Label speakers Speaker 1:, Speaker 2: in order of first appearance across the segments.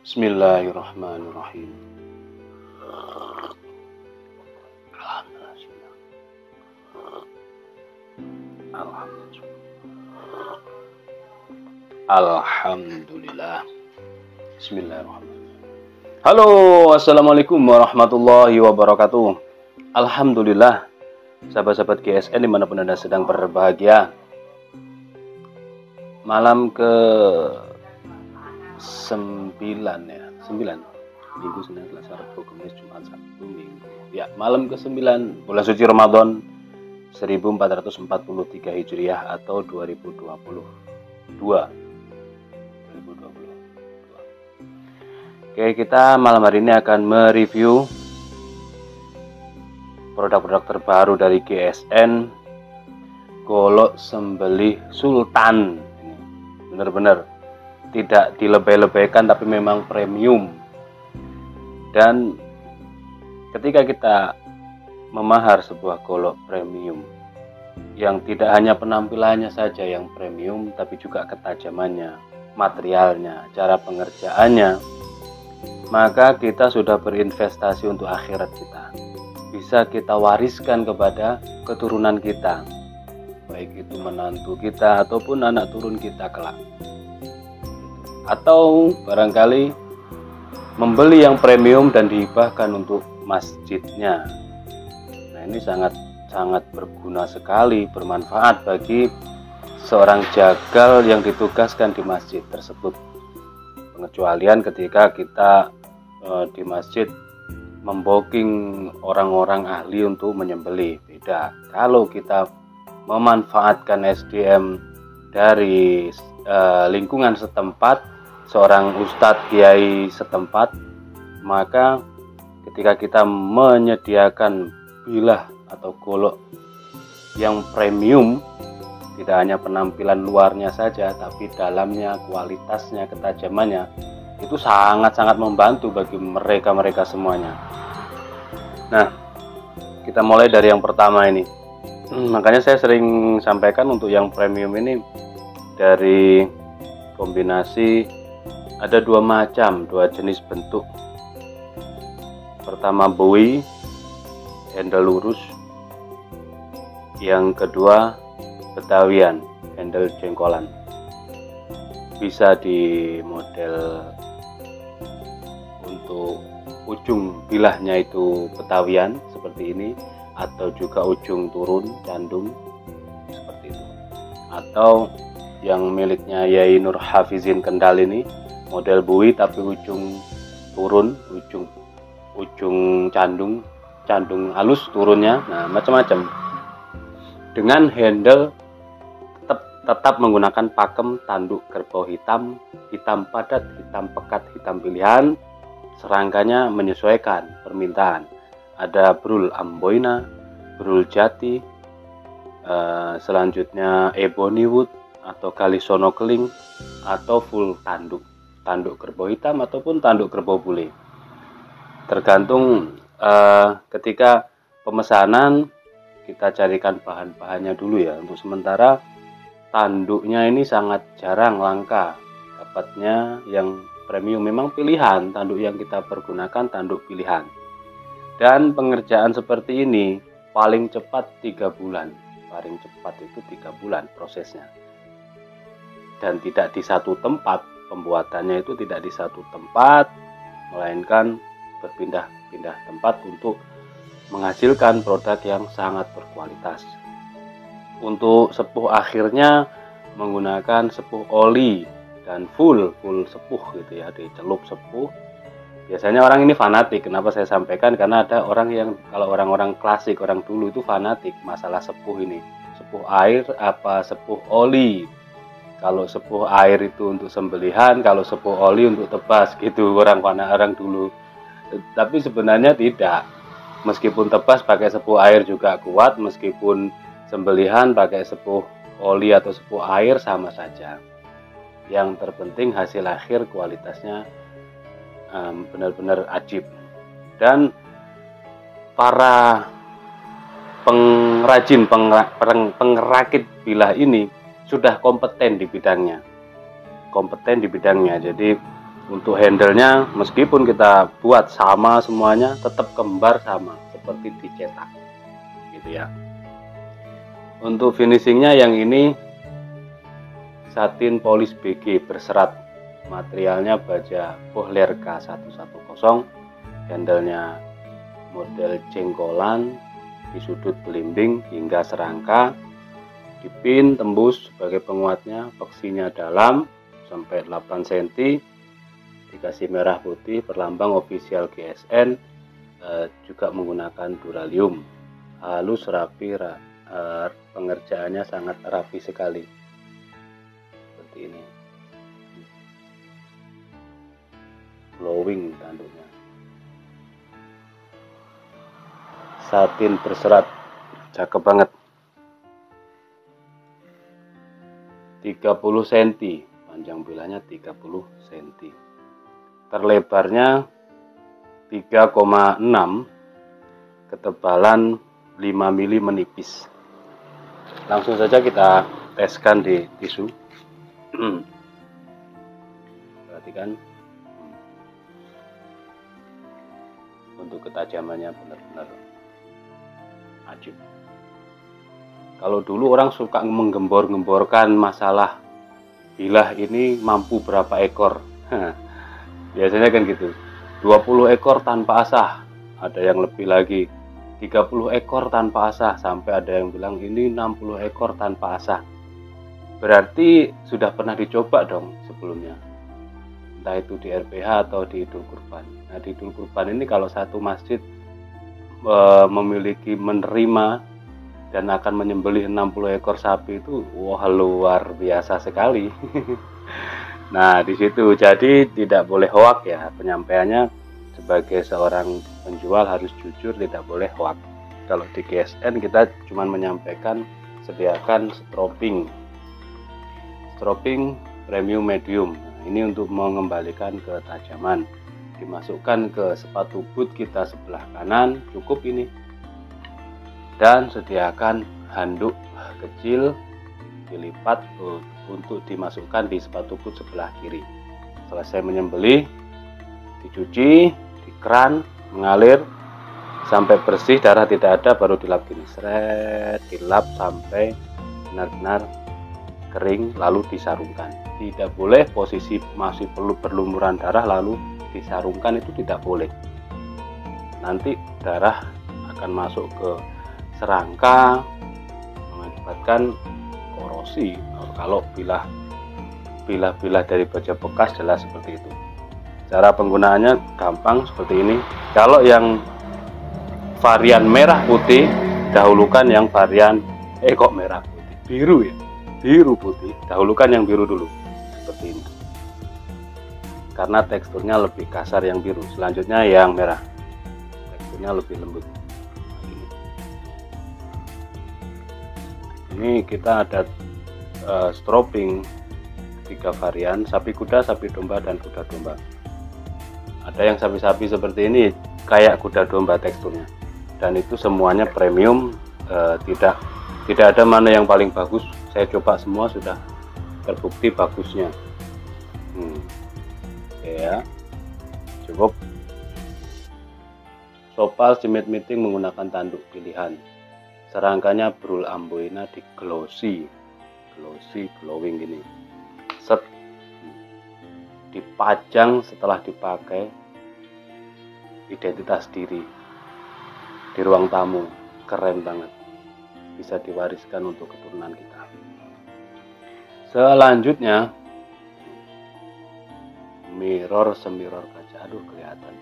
Speaker 1: Bismillahirrahmanirrahim. Alhamdulillah. Bismillahirrahmanirrahim. Halo, assalamualaikum warahmatullahi wabarakatuh. Alhamdulillah, sahabat-sahabat GSN dimanapun Anda sedang berbahagia. Malam ke 9 ya, 9 Minggu, Senin, Selasa, Rabu, Kamis, Jumat, Sabtu, Minggu. Ya, malam ke 9 bulan suci Ramadan 1443 Hijriah atau 2022. Oke, kita malam hari ini akan mereview produk-produk terbaru dari GSN, golok sembelih sultan. Ini benar-benar tidak dilebay-lebaykan, tapi memang premium. Dan ketika kita memahar sebuah golok premium yang tidak hanya penampilannya saja yang premium, tapi juga ketajamannya, materialnya, cara pengerjaannya, maka kita sudah berinvestasi untuk akhirat kita. Bisa kita wariskan kepada keturunan kita, baik itu menantu kita ataupun anak turun kita kelak. Atau barangkali membeli yang premium dan dihibahkan untuk masjidnya. Nah, ini sangat berguna sekali, bermanfaat bagi seorang jagal yang ditugaskan di masjid tersebut. Pengecualian ketika kita di masjid membooking orang-orang ahli untuk menyembelih, beda. Kalau kita memanfaatkan SDM dari lingkungan setempat, seorang ustadz kiai setempat, maka ketika kita menyediakan bilah atau golok yang premium, tidak hanya penampilan luarnya saja, tapi dalamnya, kualitasnya, ketajamannya, itu sangat-sangat membantu bagi mereka semuanya. Nah, kita mulai dari yang pertama ini. Makanya saya sering sampaikan untuk yang premium ini dari kombinasi ada dua jenis bentuk. Pertama buoy, handle lurus. Yang kedua betawian, handle jengkolan. Bisa di model untuk ujung bilahnya itu betawian seperti ini, atau juga ujung turun candung seperti itu. Atau yang miliknya Yai Nur Hafizin Kendal ini model buoy tapi ujung turun, ujung candung halus turunnya. Nah, macam-macam. Dengan handle tetap menggunakan pakem tanduk kerbau hitam padat, hitam pekat, hitam pilihan. Serangkanya menyesuaikan permintaan. Ada brul amboina, brul jati, selanjutnya ebony wood atau kalisono keling, atau full tanduk kerbau hitam ataupun tanduk kerbau bule. Tergantung ketika pemesanan kita carikan bahan-bahannya dulu ya. Untuk sementara tanduknya ini sangat jarang, langka dapatnya yang premium. Memang pilihan tanduk yang kita pergunakan, tanduk pilihan. Dan pengerjaan seperti ini paling cepat 3 bulan. Paling cepat itu 3 bulan prosesnya. Dan tidak di satu tempat, pembuatannya itu tidak di satu tempat, melainkan berpindah-pindah tempat untuk menghasilkan produk yang sangat berkualitas. Untuk sepuh akhirnya menggunakan sepuh oli dan full sepuh gitu ya, dicelup sepuh. Biasanya orang ini fanatik. Kenapa saya sampaikan? Karena ada orang yang, kalau orang-orang klasik, orang dulu itu fanatik masalah sepuh ini. Sepuh air apa sepuh oli? Kalau sepuh air itu untuk sembelihan, kalau sepuh oli untuk tebas gitu, orang dulu. Tapi sebenarnya tidak. Meskipun tebas pakai sepuh air juga kuat, meskipun sembelihan pakai sepuh oli atau sepuh air sama saja. Yang terpenting hasil akhir kualitasnya benar-benar ajib. Dan para pengrajin, pengerakit bilah ini sudah kompeten di bidangnya. Jadi Untuk handle-nya meskipun kita buat sama semuanya, tetap kembar sama seperti dicetak gitu ya. Untuk finishingnya yang ini satin polis BG berserat, materialnya baja Bohler K110, handle-nya model jengkolan di sudut belimbing hingga serangka, dipin tembus sebagai penguatnya, peksinya dalam sampai 8 cm, dikasih merah putih perlambang official GSN, juga menggunakan duralium, halus rapi, pengerjaannya sangat rapi sekali seperti ini, glowing tanduknya, satin berserat, cakep banget. 30 cm, panjang bilahnya 30 cm, terlebarnya 3,6, ketebalan 5 mili menipis. Langsung saja kita teskan di tisu. Perhatikan untuk ketajamannya benar-benar ajib. Kalau dulu orang suka menggembor-gemborkan masalah bilah ini mampu berapa ekor. Biasanya kan gitu, 20 ekor tanpa asah, ada yang lebih lagi 30 ekor tanpa asah, sampai ada yang bilang ini 60 ekor tanpa asah. Berarti sudah pernah dicoba dong sebelumnya, entah itu di RPH atau di Idul Kurban. Nah, di Idul Kurban ini kalau satu masjid memiliki menerima dan akan menyembelih 60 ekor sapi itu, wah luar biasa sekali. Nah, di situ jadi tidak boleh hoak ya, penyampaiannya sebagai seorang penjual harus jujur, tidak boleh hoak. Kalau di GSN kita cuma menyampaikan sediakan stroping premium medium. Nah, ini untuk mengembalikan ketajaman, dimasukkan ke sepatu boot kita sebelah kanan, cukup ini. Dan sediakan handuk kecil dilipat untuk dimasukkan di sepatu boot sebelah kiri. Selesai menyembelih, dicuci di keran, mengalir sampai bersih, darah tidak ada, baru dilap gini, seret, dilap sampai benar-benar kering, lalu disarungkan. Tidak boleh posisi masih perlu berlumuran darah lalu disarungkan, itu tidak boleh. Nanti darah akan masuk ke serangka, mengakibatkan korosi. Kalau bilah dari baja bekas jelas seperti itu. Cara penggunaannya gampang seperti ini. Kalau yang varian merah putih, dahulukan yang varian kok merah putih, biru ya, biru putih, dahulukan yang biru dulu seperti ini, karena teksturnya lebih kasar yang biru. Selanjutnya yang merah, teksturnya lebih lembut. Ini kita ada stroping 3 varian, sapi kuda, sapi domba, dan kuda domba. Ada yang sapi-sapi seperti ini kayak kuda domba teksturnya, dan itu semuanya premium, tidak ada mana yang paling bagus. Saya coba semua sudah terbukti bagusnya. Ya, cukup. Sopal Cimit Miting menggunakan tanduk pilihan. Serangkanya Brul Amboina di glossy glowing gini. Set, dipajang setelah dipakai, identitas diri di ruang tamu, keren banget, bisa diwariskan untuk keturunan kita. Selanjutnya mirror semirror kaca. Aduh, kelihatan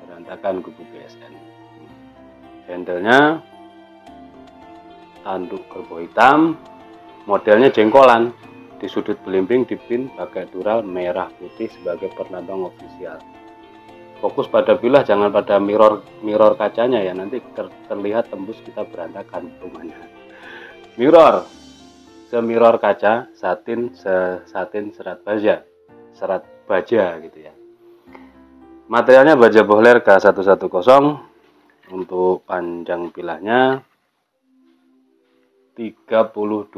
Speaker 1: berantakan kubu GSN. Handle-nya tanduk kerbau hitam, modelnya jengkolan, di sudut belimbing dipin pakai dural merah putih sebagai perlambang ofisial. Fokus pada bilah, jangan pada mirror kacanya ya, nanti terlihat tembus, kita berantakan rumahnya. Mirror semirror kaca, satin serat baja gitu ya. Materialnya baja Bohler K110. Untuk panjang bilahnya 32,1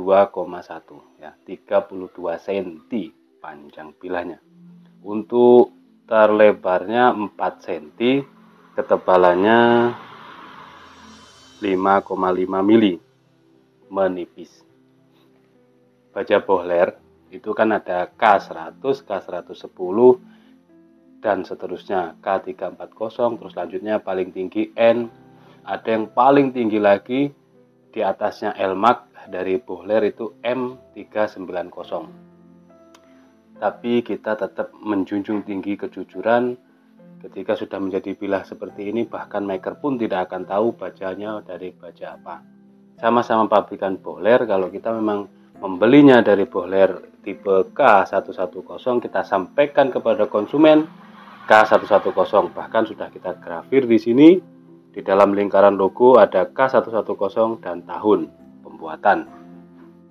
Speaker 1: ya, 32 cm panjang bilahnya. Untuk terlebarnya 4 cm, ketebalannya 5,5 mili, menipis. Baja bohler itu kan ada K100, K110, dan seterusnya, K340, terus lanjutnya paling tinggi N, ada yang paling tinggi lagi di atasnya LMAX dari bohler itu M390. Tapi kita tetap menjunjung tinggi kejujuran. Ketika sudah menjadi bilah seperti ini, bahkan maker pun tidak akan tahu bajanya dari baja apa. Sama-sama pabrikan bohler, kalau kita memang membelinya dari bohler tipe K110, kita sampaikan kepada konsumen K110. Bahkan sudah kita grafir di sini, di dalam lingkaran logo ada K110 dan tahun pembuatan.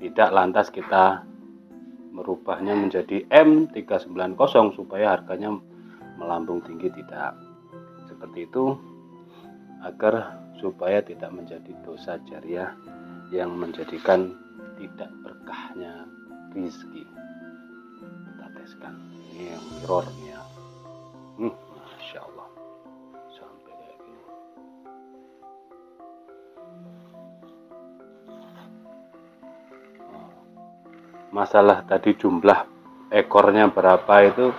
Speaker 1: Tidak lantas kita merubahnya menjadi M390 supaya harganya melambung tinggi, tidak. Seperti itu agar supaya tidak menjadi dosa jariah yang menjadikan tidak berkahnya rezeki. Kita teskan. Ini yang mirrornya. Masya Allah. Sampai kayak gini. Masalah tadi jumlah ekornya berapa itu,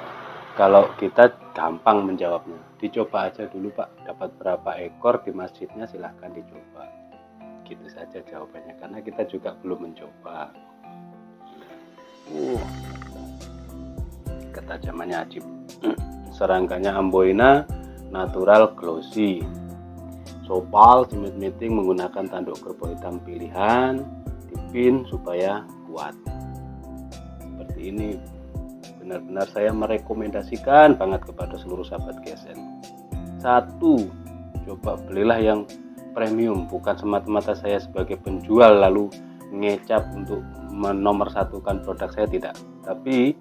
Speaker 1: kalau kita gampang menjawabnya. Dicoba aja dulu Pak, dapat berapa ekor di masjidnya, silahkan dicoba. Gitu saja jawabannya, karena kita juga belum mencoba. Ketajamannya ajib. Serangkanya Amboina natural glossy. Sopal Smith Meeting menggunakan tanduk kerbau hitam pilihan, dipin supaya kuat. Seperti ini benar-benar saya merekomendasikan banget kepada seluruh sahabat GSN. Satu, coba belilah yang premium, bukan semata-mata saya sebagai penjual lalu ngecap untuk menomorsatukan produk saya, tidak. Tapi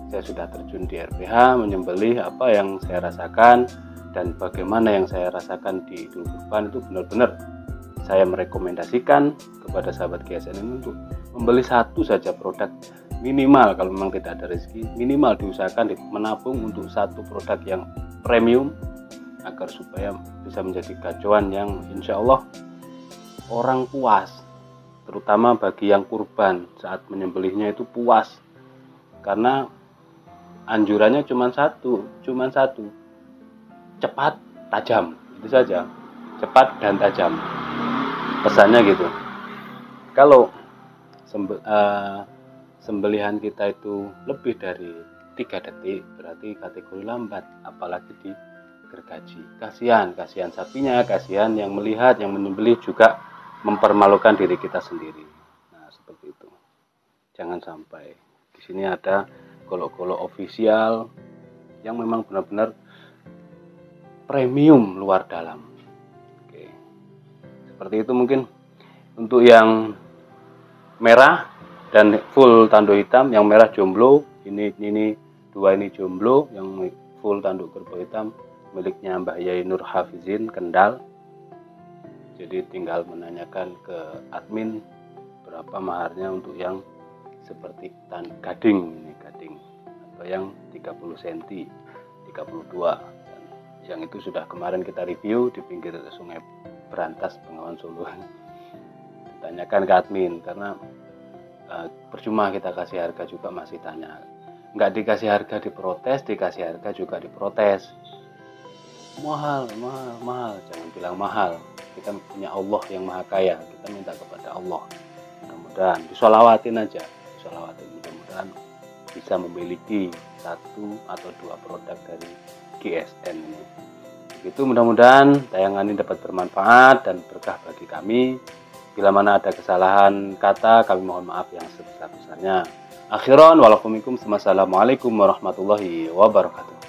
Speaker 1: saya sudah terjun di RPH, menyembelih apa yang saya rasakan dan bagaimana yang saya rasakan di Idul Kurban, itu benar-benar saya merekomendasikan kepada sahabat GSN ini untuk membeli satu saja produk. Minimal kalau memang tidak ada rezeki, minimal diusahakan menabung untuk satu produk yang premium agar supaya bisa menjadi gacauan yang insya Allah orang puas, terutama bagi yang kurban saat menyembelihnya itu puas, karena anjurannya cuma satu, cepat, tajam, itu saja, cepat dan tajam, pesannya gitu. Kalau sembelihan kita itu lebih dari 3 detik berarti kategori lambat, apalagi digergaji. Kasihan sapinya, kasihan yang melihat, yang menyembelih, juga mempermalukan diri kita sendiri. Nah, seperti itu. Jangan sampai. Di sini ada golok-golok official yang memang benar-benar premium luar dalam. Oke. Seperti itu mungkin untuk yang merah dan full tanduk hitam. Yang merah jomblo, ini dua ini jomblo, yang full tanduk kerbau hitam miliknya Mbah Yai Nur Hafizin Kendal. Jadi tinggal menanyakan ke admin berapa maharnya untuk yang seperti gading atau yang 30 cm, 32. Dan yang itu sudah kemarin kita review di pinggir Sungai Berantas, Bengawan Solo. Tanyakan ke admin, karena percuma kita kasih harga juga masih tanya. Nggak dikasih harga diprotes, dikasih harga juga diprotes. Mahal. Jangan bilang mahal. Kita punya Allah yang maha kaya. Kita minta kepada Allah. Mudah-mudahan disolawatin aja. Mudah-mudahan bisa memiliki 1 atau 2 produk dari GSN ini. Begitu, mudah-mudahan tayangan ini dapat bermanfaat dan berkah bagi kami. Bila mana ada kesalahan kata, kami mohon maaf yang sebesar-besarnya. Akhiran walafumikum, wassalamualaikum warahmatullahi wabarakatuh.